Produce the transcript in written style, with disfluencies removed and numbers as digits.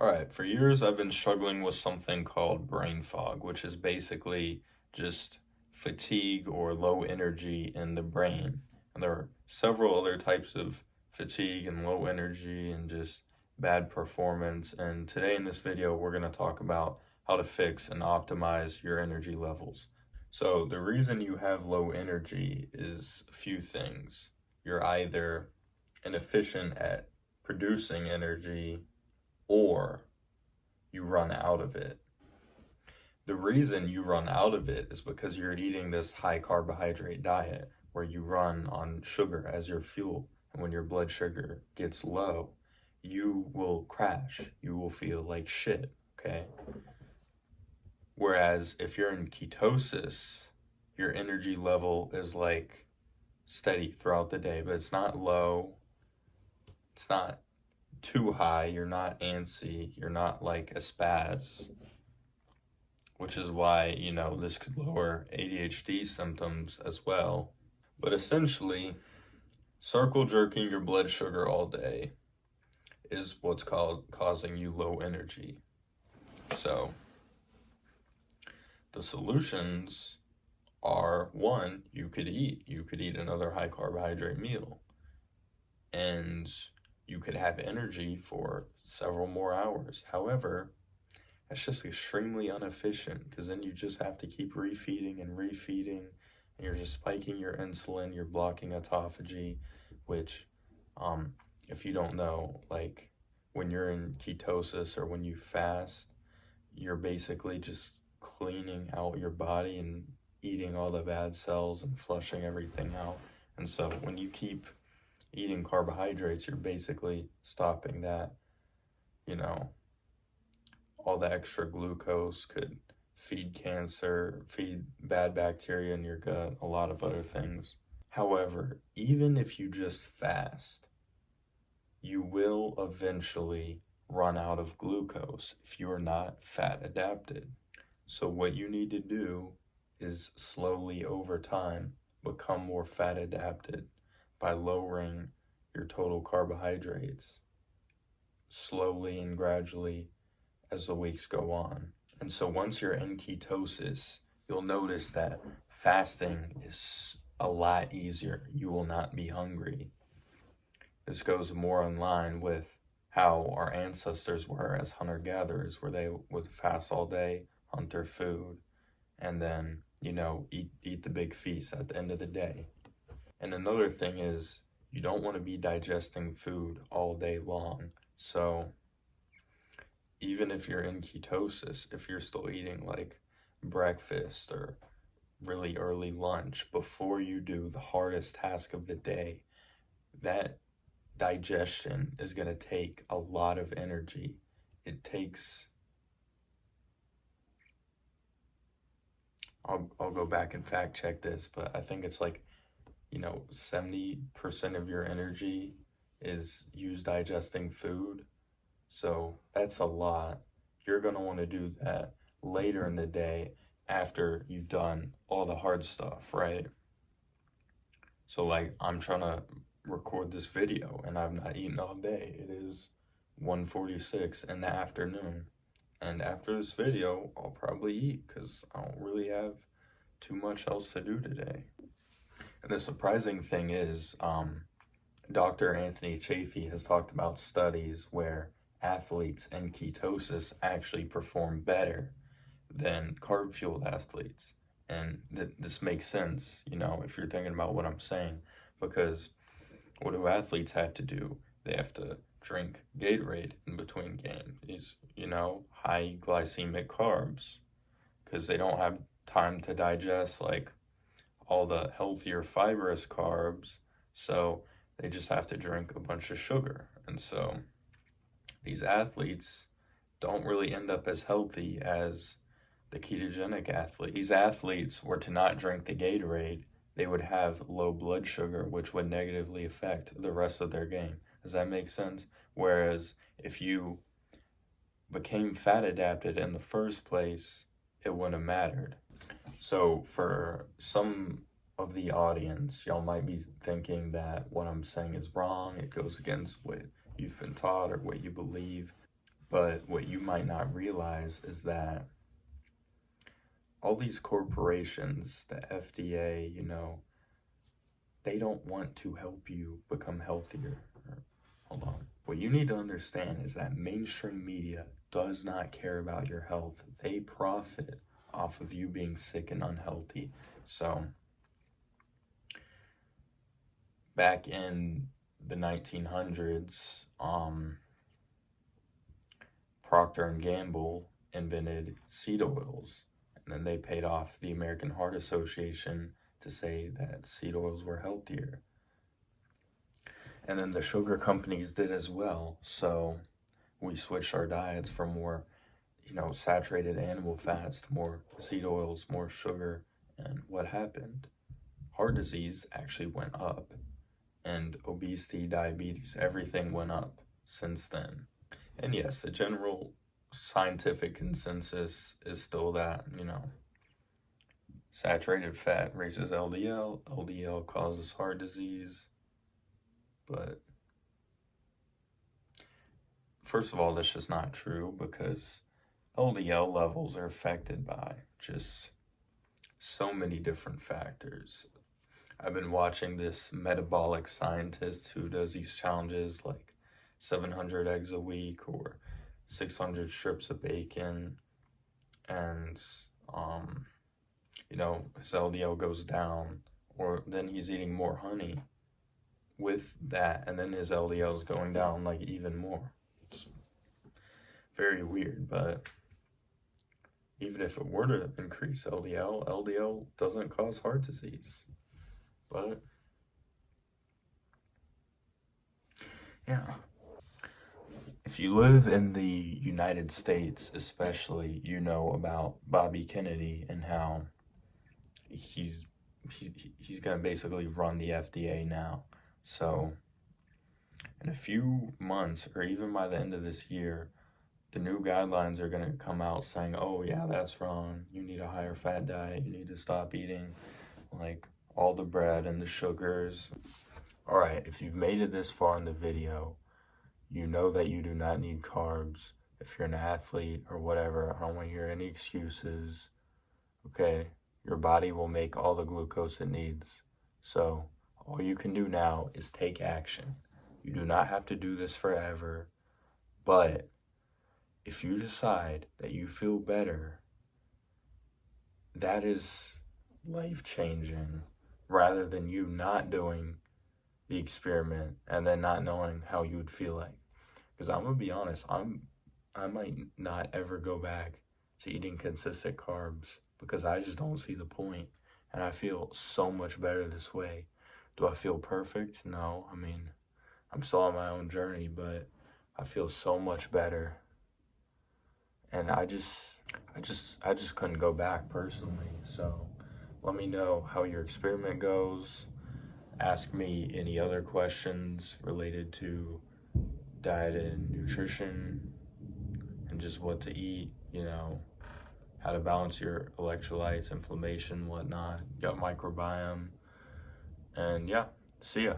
Alright, for years I've been struggling with something called brain fog, which is basically just fatigue or low energy in the brain. And there are several other types of fatigue and low energy and just bad performance. And today in this video, we're going to talk about how to fix and optimize your energy levels. So the reason you have low energy is a few things. You're either inefficient at producing energy or you run out of it. The reason you run out of it is because you're eating this high carbohydrate diet where you run on sugar as your fuel. And when your blood sugar gets low, you will crash. You will feel like shit, okay? Whereas if you're in ketosis, your energy level is like steady throughout the day, but it's not low. It's not too high, you're not antsy, you're not like a spaz, which is why, this could lower ADHD symptoms as well. But essentially, circle jerking your blood sugar all day is what's causing you low energy. So, the solutions are, one, you could eat another high carbohydrate meal. And you could have energy for several more hours. However, that's just extremely inefficient because then you just have to keep refeeding, and you're just spiking your insulin, you're blocking autophagy, which, if you don't know, like when you're in ketosis or when you fast, you're basically just cleaning out your body and eating all the bad cells and flushing everything out. And so when you keep eating carbohydrates, you're basically stopping that. All the extra glucose could feed cancer, feed bad bacteria in your gut, a lot of other things. However, even if you just fast, you will eventually run out of glucose if you are not fat adapted. So what you need to do is slowly over time become more fat adapted by lowering your total carbohydrates slowly and gradually as the weeks go on. And so once you're in ketosis, you'll notice that fasting is a lot easier. You will not be hungry. This goes more in line with how our ancestors were as hunter-gatherers, where they would fast all day, hunt their food, and then, eat the big feast at the end of the day. And another thing is, you don't want to be digesting food all day long. So even if you're in ketosis, if you're still eating like breakfast or really early lunch before you do the hardest task of the day, that digestion is going to take a lot of energy. It takes, I'll go back and fact check this, but I think it's like 70% of your energy is used digesting food. So that's a lot. You're going to want to do that later in the day after you've done all the hard stuff, right? So like I'm trying to record this video and I've not eaten all day. It is 1:46 in the afternoon. And after this video, I'll probably eat because I don't really have too much else to do today. And the surprising thing is, Dr. Anthony Chaffee has talked about studies where athletes in ketosis actually perform better than carb-fueled athletes. And this makes sense, if you're thinking about what I'm saying, because what do athletes have to do? They have to drink Gatorade in between games, these, high glycemic carbs, because they don't have time to digest like all the healthier fibrous carbs, so they just have to drink a bunch of sugar. And so these athletes don't really end up as healthy as the ketogenic athlete. These athletes were to not drink the Gatorade, they would have low blood sugar, which would negatively affect the rest of their game. Does that make sense? Whereas if you became fat adapted in the first place, it wouldn't have mattered. So for some of the audience, y'all might be thinking that what I'm saying is wrong. It goes against what you've been taught or what you believe. But what you might not realize is that all these corporations, the FDA, they don't want to help you become healthier. Hold on. What you need to understand is that mainstream media does not care about your health. They profit off of you being sick and unhealthy. So, back in the 1900s, Procter and Gamble invented seed oils, and then they paid off the American Heart Association to say that seed oils were healthier. And then the sugar companies did as well. So we switched our diets from more, saturated animal fats to more seed oils, more sugar. And what happened? Heart disease actually went up. And obesity, diabetes, everything went up since then. And yes, the general scientific consensus is still that, saturated fat raises LDL, LDL causes heart disease. But first of all, that's just not true, because LDL levels are affected by just so many different factors. I've been watching this metabolic scientist who does these challenges like 700 eggs a week or 600 strips of bacon, and his LDL goes down, or then he's eating more honey with that, and then his LDL is going down like even more. It's very weird. But even if it were to increase LDL doesn't cause heart disease. But yeah, if you live in the United States especially, you know about Bobby Kennedy and how he's gonna basically run the FDA now. So in a few months, or even by the end of this year, the new guidelines are going to come out saying, oh yeah, that's wrong, you need a higher fat diet, you need to stop eating like all the bread and the sugars. All right, if you've made it this far in the video, you know that you do not need carbs. If you're an athlete or whatever, I don't want to hear any excuses. Okay, your body will make all the glucose it needs. So all you can do now is take action. You do not have to do this forever, but if you decide that you feel better, that is life-changing, rather than you not doing the experiment and then not knowing how you would feel like. Because I'm gonna be honest, I might not ever go back to eating consistent carbs, because I just don't see the point, and I feel so much better this way. Do I feel perfect? No. I mean, I'm still on my own journey, but I feel so much better. And I just couldn't go back personally. So let me know how your experiment goes. Ask me any other questions related to diet and nutrition and just what to eat, how to balance your electrolytes, inflammation, whatnot, gut microbiome. And yeah, see ya.